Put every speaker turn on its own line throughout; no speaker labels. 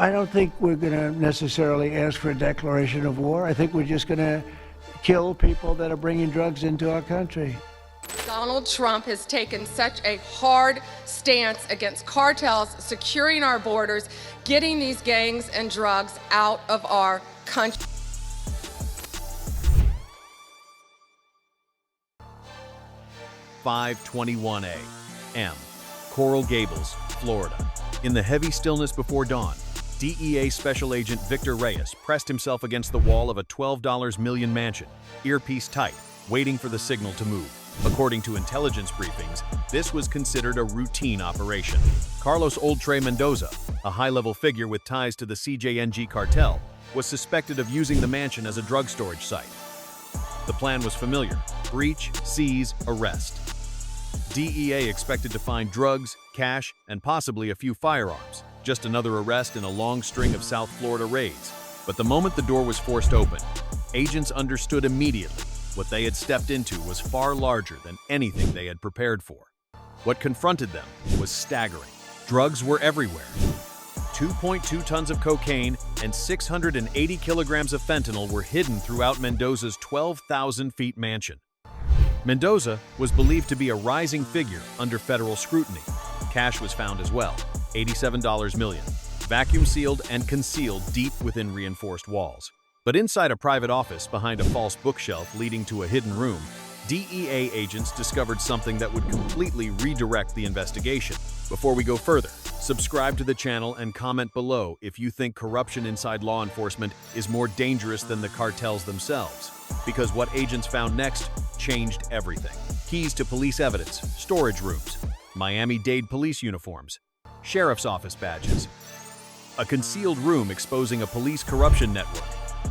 I don't think we're going to necessarily ask for a declaration of war. I think we're just going to kill people that are bringing drugs into our country.
Donald Trump has taken such a hard stance against cartels, securing our borders, getting these gangs and drugs out of our country.
(5:21 a.m.) Coral Gables, Florida. In the heavy stillness before dawn, DEA Special Agent Victor Reyes pressed himself against the wall of a $12 million mansion, earpiece tight, waiting for the signal to move. According to intelligence briefings, this was considered a routine operation. Carlos Oldtre Mendoza, a high-level figure with ties to the CJNG cartel, was suspected of using the mansion as a drug storage site. The plan was familiar: breach, seize, arrest. DEA expected to find drugs, cash, and possibly a few firearms. Just another arrest in a long string of South Florida raids. But the moment the door was forced open, agents understood immediately what they had stepped into was far larger than anything they had prepared for. What confronted them was staggering. Drugs were everywhere. 2.2 tons of cocaine and 680 kilograms of fentanyl were hidden throughout Mendoza's 12,000-feet mansion. Mendoza was believed to be a rising figure under federal scrutiny. Cash was found as well, $87 million, vacuum-sealed and concealed deep within reinforced walls. But inside a private office behind a false bookshelf leading to a hidden room, DEA agents discovered something that would completely redirect the investigation. Before we go further, subscribe to the channel and comment below if you think corruption inside law enforcement is more dangerous than the cartels themselves. Because what agents found next changed everything. Keys to police evidence, storage rooms, Miami-Dade police uniforms, sheriff's office badges, a concealed room exposing a police corruption network,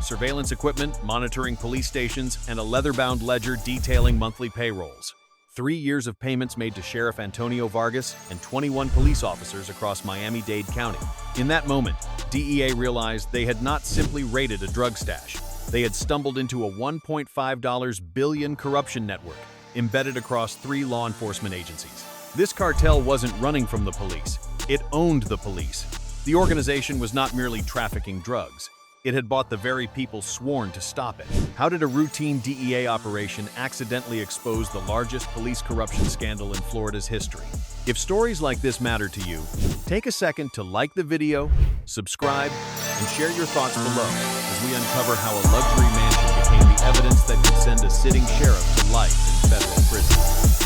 surveillance equipment monitoring police stations, and a leather-bound ledger detailing monthly payrolls. 3 years of payments made to Sheriff Antonio Vargas and 21 police officers across Miami-Dade County. In that moment, DEA realized they had not simply raided a drug stash. They had stumbled into a $1.5 billion corruption network embedded across 3 law enforcement agencies. This cartel wasn't running from the police. It owned the police. The organization was not merely trafficking drugs. It had bought the very people sworn to stop it. How did a routine DEA operation accidentally expose the largest police corruption scandal in Florida's history? If stories like this matter to you, take a second to like the video, subscribe, and share your thoughts below as we uncover how a luxury mansion became the evidence that could send a sitting sheriff to life in federal prison.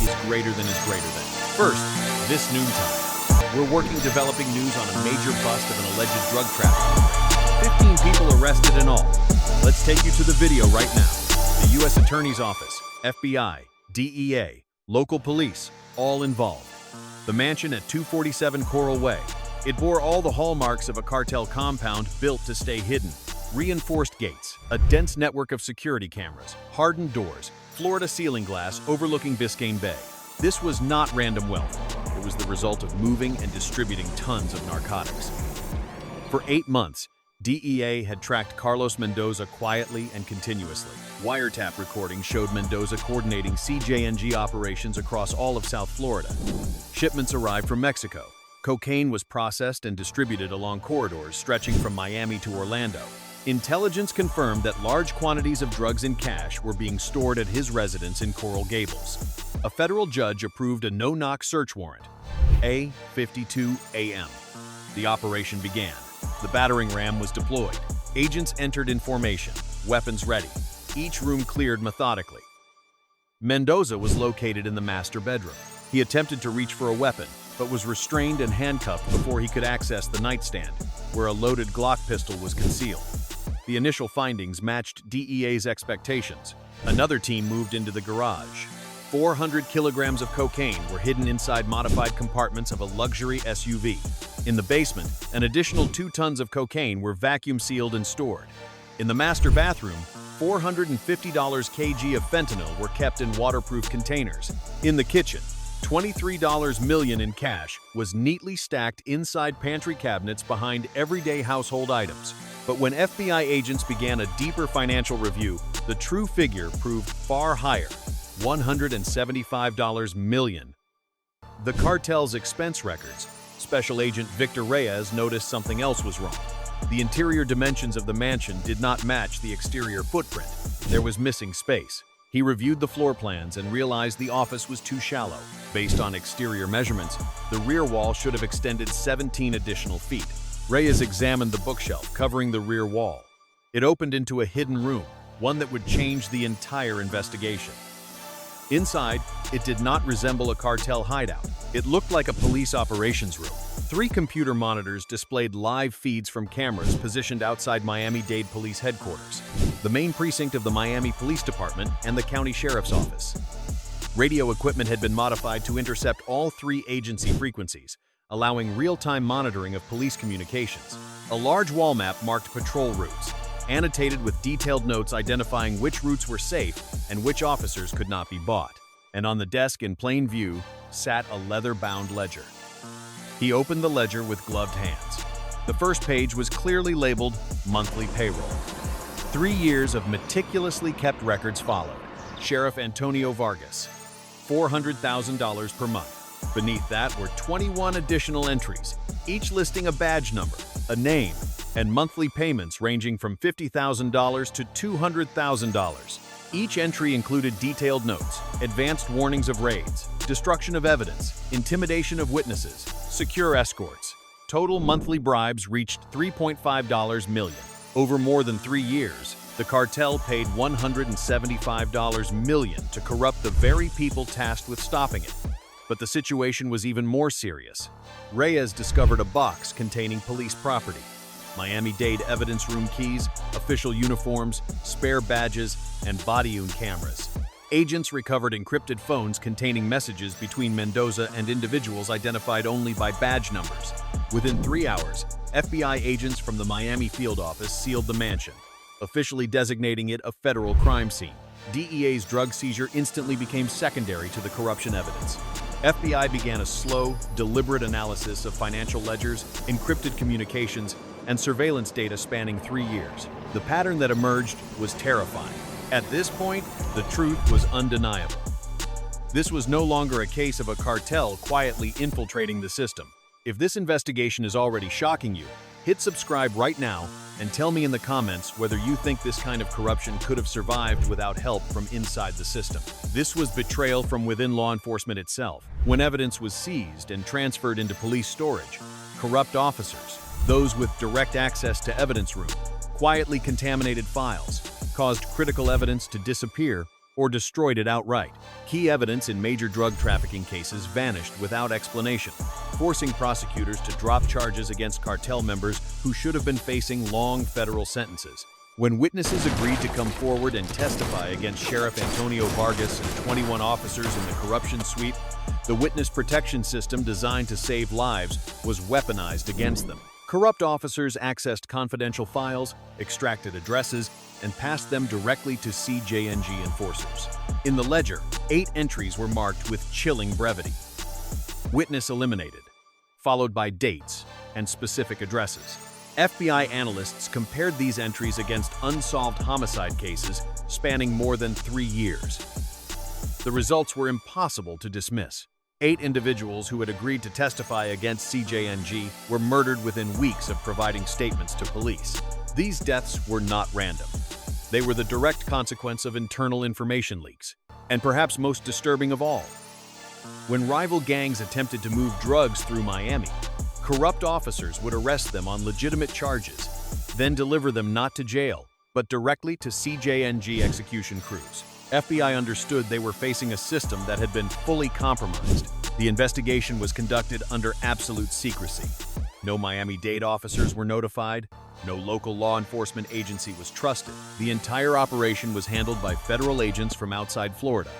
Is greater than is greater than. First, this noontime, we're working developing news on a major bust of an alleged drug trafficking. 15 people arrested in all. Let's take you to the video right now. The U.S. Attorney's Office, FBI, DEA, local police, all involved. The mansion at 247 Coral Way. It bore all the hallmarks of a cartel compound built to stay hidden. Reinforced gates, a dense network of security cameras, hardened doors, Florida ceiling glass overlooking Biscayne Bay. This was not random wealth. It was the result of moving and distributing tons of narcotics. For 8 months, DEA had tracked Carlos Mendoza quietly and continuously. Wiretap recordings showed Mendoza coordinating CJNG operations across all of South Florida. Shipments arrived from Mexico. Cocaine was processed and distributed along corridors stretching from Miami to Orlando. Intelligence confirmed that large quantities of drugs and cash were being stored at his residence in Coral Gables. A federal judge approved a no-knock search warrant. 52 a.m. The operation began. The battering ram was deployed. Agents entered in formation, weapons ready. Each room cleared methodically. Mendoza was located in the master bedroom. He attempted to reach for a weapon, but was restrained and handcuffed before he could access the nightstand, where a loaded Glock pistol was concealed. The initial findings matched DEA's expectations. Another team moved into the garage. 400 kilograms of cocaine were hidden inside modified compartments of a luxury SUV. In the basement, an additional 2 tons of cocaine were vacuum-sealed and stored. In the master bathroom, $450 kg of fentanyl were kept in waterproof containers. In the kitchen, $23 million in cash was neatly stacked inside pantry cabinets behind everyday household items. But when FBI agents began a deeper financial review, the true figure proved far higher, $175 million. The cartel's expense records, Special Agent Victor Reyes noticed something else was wrong. The interior dimensions of the mansion did not match the exterior footprint. There was missing space. He reviewed the floor plans and realized the office was too shallow. Based on exterior measurements, the rear wall should have extended 17 additional feet. Reyes examined the bookshelf covering the rear wall. It opened into a hidden room, one that would change the entire investigation. Inside, it did not resemble a cartel hideout. It looked like a police operations room. 3 computer monitors displayed live feeds from cameras positioned outside Miami-Dade Police Headquarters, the main precinct of the Miami Police Department and the county sheriff's office. Radio equipment had been modified to intercept all 3 agency frequencies, allowing real-time monitoring of police communications. A large wall map marked patrol routes, annotated with detailed notes identifying which routes were safe and which officers could not be bought. And on the desk in plain view sat a leather-bound ledger. He opened the ledger with gloved hands. The first page was clearly labeled Monthly Payroll. 3 years of meticulously kept records followed. Sheriff Antonio Vargas, $400,000 per month. Beneath that were 21 additional entries, each listing a badge number, a name, and monthly payments ranging from $50,000 to $200,000. Each entry included detailed notes, advanced warnings of raids, destruction of evidence, intimidation of witnesses, secure escorts. Total monthly bribes reached $3.5 million. Over more than 3 years, the cartel paid $175 million to corrupt the very people tasked with stopping it. But the situation was even more serious. Reyes discovered a box containing police property. Miami-Dade evidence room keys, official uniforms, spare badges, and body-worn cameras. Agents recovered encrypted phones containing messages between Mendoza and individuals identified only by badge numbers. Within 3 hours, FBI agents from the Miami field office sealed the mansion, officially designating it a federal crime scene. DEA's drug seizure instantly became secondary to the corruption evidence. FBI began a slow, deliberate analysis of financial ledgers, encrypted communications, and surveillance data spanning 3 years. The pattern that emerged was terrifying. At this point, the truth was undeniable. This was no longer a case of a cartel quietly infiltrating the system. If this investigation is already shocking you, hit subscribe right now and tell me in the comments whether you think this kind of corruption could have survived without help from inside the system. This was betrayal from within law enforcement itself. When evidence was seized and transferred into police storage, corrupt officers, those with direct access to evidence room, quietly contaminated files, caused critical evidence to disappear or destroyed it outright. Key evidence in major drug trafficking cases vanished without explanation, forcing prosecutors to drop charges against cartel members who should have been facing long federal sentences. When witnesses agreed to come forward and testify against Sheriff Antonio Vargas and 21 officers in the corruption sweep, the witness protection system designed to save lives was weaponized against them. Corrupt officers accessed confidential files, extracted addresses, and passed them directly to CJNG enforcers. In the ledger, 8 entries were marked with chilling brevity. Witness eliminated, followed by dates and specific addresses. FBI analysts compared these entries against unsolved homicide cases spanning more than 3 years. The results were impossible to dismiss. 8 individuals who had agreed to testify against CJNG were murdered within weeks of providing statements to police. These deaths were not random. They were the direct consequence of internal information leaks. And perhaps most disturbing of all, when rival gangs attempted to move drugs through Miami, corrupt officers would arrest them on legitimate charges, then deliver them not to jail, but directly to CJNG execution crews. FBI understood they were facing a system that had been fully compromised. The investigation was conducted under absolute secrecy. No Miami-Dade officers were notified. No local law enforcement agency was trusted. The entire operation was handled by federal agents from outside Florida,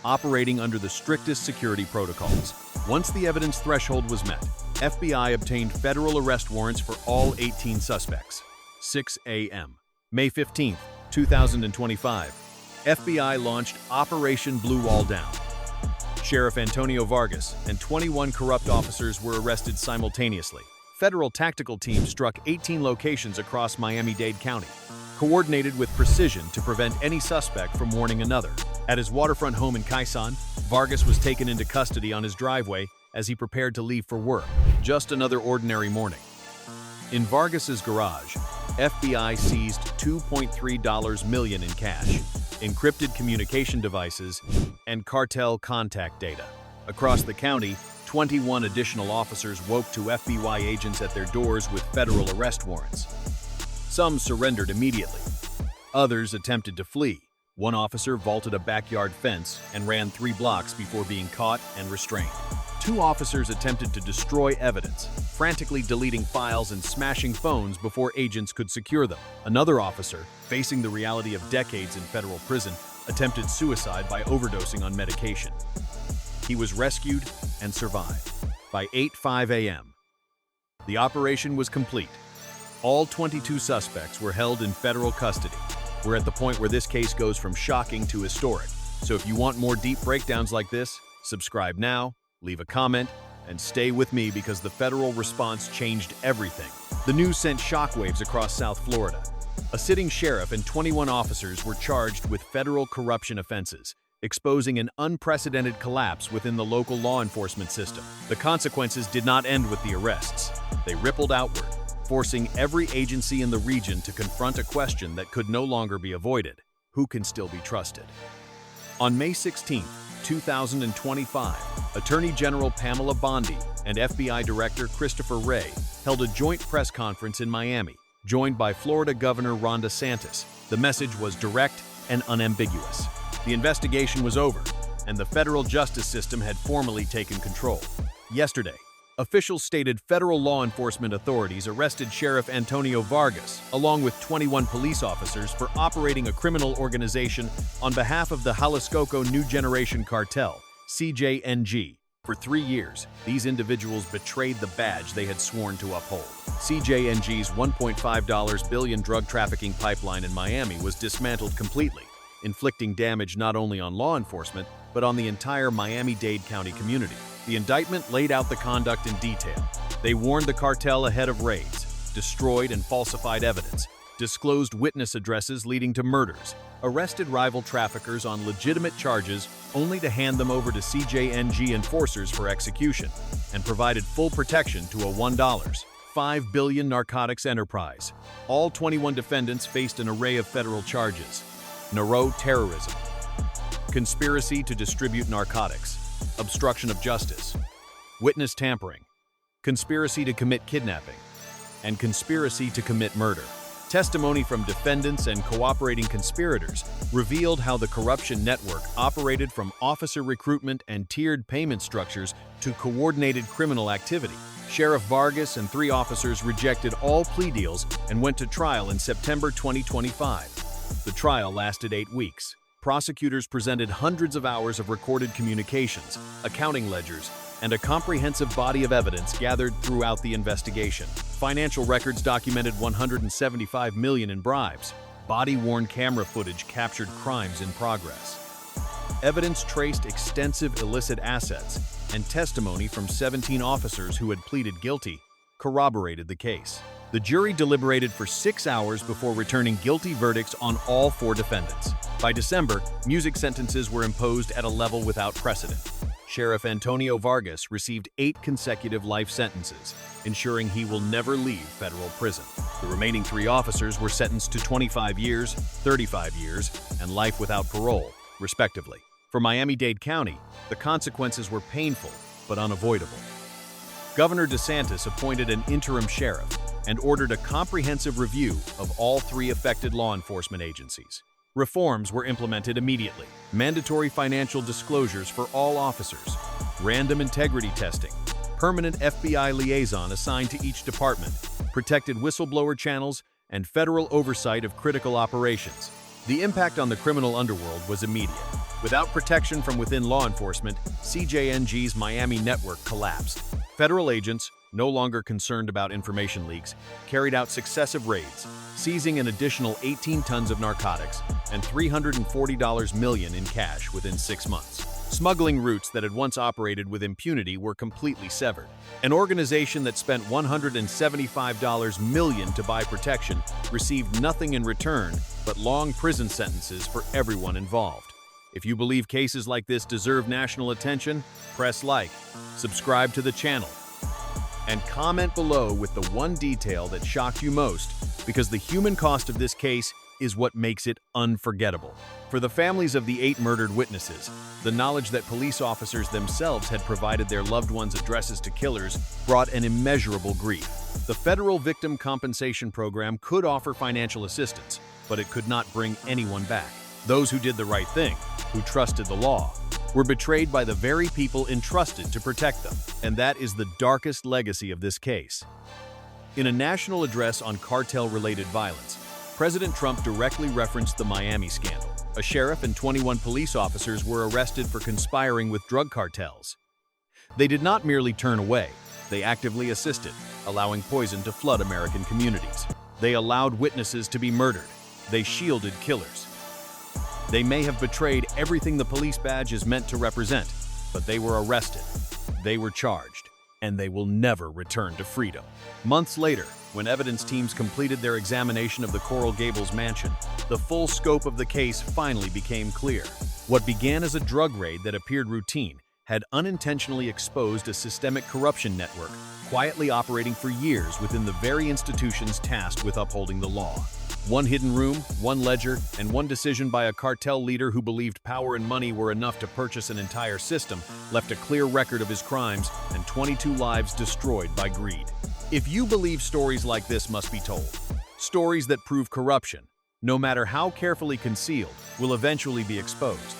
operating under the strictest security protocols. Once the evidence threshold was met, FBI obtained federal arrest warrants for all 18 suspects. 6 a.m. May 15, 2025. FBI launched Operation Blue Wall Down. Sheriff Antonio Vargas and 21 corrupt officers were arrested simultaneously. Federal tactical teams struck 18 locations across Miami-Dade County, coordinated with precision to prevent any suspect from warning another. At his waterfront home in Quezon, Vargas was taken into custody on his driveway as he prepared to leave for work. Just another ordinary morning. In Vargas's garage, FBI seized $2.3 million in cash, encrypted communication devices, and cartel contact data. Across the county, 21 additional officers woke to FBI agents at their doors with federal arrest warrants. Some surrendered immediately. Others attempted to flee. One officer vaulted a backyard fence and ran 3 blocks before being caught and restrained. 2 officers attempted to destroy evidence, frantically deleting files and smashing phones before agents could secure them. Another officer, facing the reality of decades in federal prison, attempted suicide by overdosing on medication. He was rescued and survived. By 8:05 a.m., the operation was complete. All 22 suspects were held in federal custody. We're at the point where this case goes from shocking to historic. So if you want more deep breakdowns like this, subscribe now, leave a comment, and stay with me because the federal response changed everything. The news sent shockwaves across South Florida. A sitting sheriff and 21 officers were charged with federal corruption offenses, exposing an unprecedented collapse within the local law enforcement system. The consequences did not end with the arrests. They rippled outward, forcing every agency in the region to confront a question that could no longer be avoided: who can still be trusted? On May 16, 2025, Attorney General Pamela Bondi and FBI Director Christopher Wray held a joint press conference in Miami, joined by Florida Governor Ron DeSantis. The message was direct and unambiguous. The investigation was over, and the federal justice system had formally taken control. Yesterday, officials stated federal law enforcement authorities arrested Sheriff Antonio Vargas, along with 21 police officers, for operating a criminal organization on behalf of the Jalisco New Generation Cartel, CJNG. For 3 years, these individuals betrayed the badge they had sworn to uphold. CJNG's $1.5 billion drug trafficking pipeline in Miami was dismantled completely, inflicting damage not only on law enforcement, but on the entire Miami-Dade County community. The indictment laid out the conduct in detail. They warned the cartel ahead of raids, destroyed and falsified evidence, disclosed witness addresses leading to murders, arrested rival traffickers on legitimate charges only to hand them over to CJNG enforcers for execution, and provided full protection to a $1.5 billion narcotics enterprise. All 21 defendants faced an array of federal charges: terrorism, conspiracy to distribute narcotics, obstruction of justice, witness tampering, conspiracy to commit kidnapping, and conspiracy to commit murder. Testimony from defendants and cooperating conspirators revealed how the corruption network operated from officer recruitment and tiered payment structures to coordinated criminal activity. Sheriff Vargas and 3 officers rejected all plea deals and went to trial in September 2025. The trial lasted 8 weeks. Prosecutors presented hundreds of hours of recorded communications, accounting ledgers, and a comprehensive body of evidence gathered throughout the investigation. Financial records documented $175 million in bribes. Body-worn camera footage captured crimes in progress. Evidence traced extensive illicit assets, and testimony from 17 officers who had pleaded guilty corroborated the case. The jury deliberated for 6 hours before returning guilty verdicts on all 4 defendants. By December, music sentences were imposed at a level without precedent. Sheriff Antonio Vargas received 8 consecutive life sentences, ensuring he will never leave federal prison. The remaining 3 officers were sentenced to 25 years, 35 years, and life without parole, respectively. For Miami-Dade County, the consequences were painful but unavoidable. Governor DeSantis appointed an interim sheriff and ordered a comprehensive review of all 3 affected law enforcement agencies. Reforms were implemented immediately: mandatory financial disclosures for all officers, random integrity testing, permanent FBI liaison assigned to each department, protected whistleblower channels, and federal oversight of critical operations. The impact on the criminal underworld was immediate. Without protection from within law enforcement, CJNG's Miami network collapsed. Federal agents, no longer concerned about information leaks, carried out successive raids, seizing an additional 18 tons of narcotics and $340 million in cash within 6 months. Smuggling routes that had once operated with impunity were completely severed. An organization that spent $175 million to buy protection received nothing in return but long prison sentences for everyone involved. If you believe cases like this deserve national attention, press like, subscribe to the channel, and comment below with the one detail that shocked you most, because the human cost of this case is what makes it unforgettable. For the families of the 8 murdered witnesses, the knowledge that police officers themselves had provided their loved ones' addresses to killers brought an immeasurable grief. The federal victim compensation program could offer financial assistance, but it could not bring anyone back. Those who did the right thing, who trusted the law, were betrayed by the very people entrusted to protect them, and that is the darkest legacy of this case. In a national address on cartel-related violence, President Trump directly referenced the Miami scandal. A sheriff and 21 police officers were arrested for conspiring with drug cartels. They did not merely turn away, they actively assisted, allowing poison to flood American communities. They allowed witnesses to be murdered. They shielded killers. They may have betrayed everything the police badge is meant to represent, but they were arrested, they were charged, and they will never return to freedom. Months later, when evidence teams completed their examination of the Coral Gables mansion, the full scope of the case finally became clear. What began as a drug raid that appeared routine had unintentionally exposed a systemic corruption network, quietly operating for years within the very institutions tasked with upholding the law. One hidden room, one ledger, and one decision by a cartel leader who believed power and money were enough to purchase an entire system left a clear record of his crimes and 22 lives destroyed by greed. If you believe stories like this must be told, stories that prove corruption, no matter how carefully concealed, will eventually be exposed,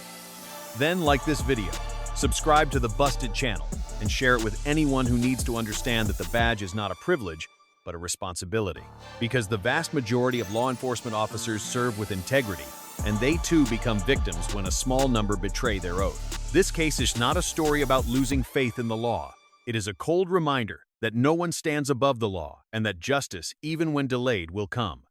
then like this video, subscribe to the Busted channel, and share it with anyone who needs to understand that the badge is not a privilege, but a responsibility. Because the vast majority of law enforcement officers serve with integrity, and they too become victims when a small number betray their oath. This case is not a story about losing faith in the law. It is a cold reminder that no one stands above the law and that justice, even when delayed, will come.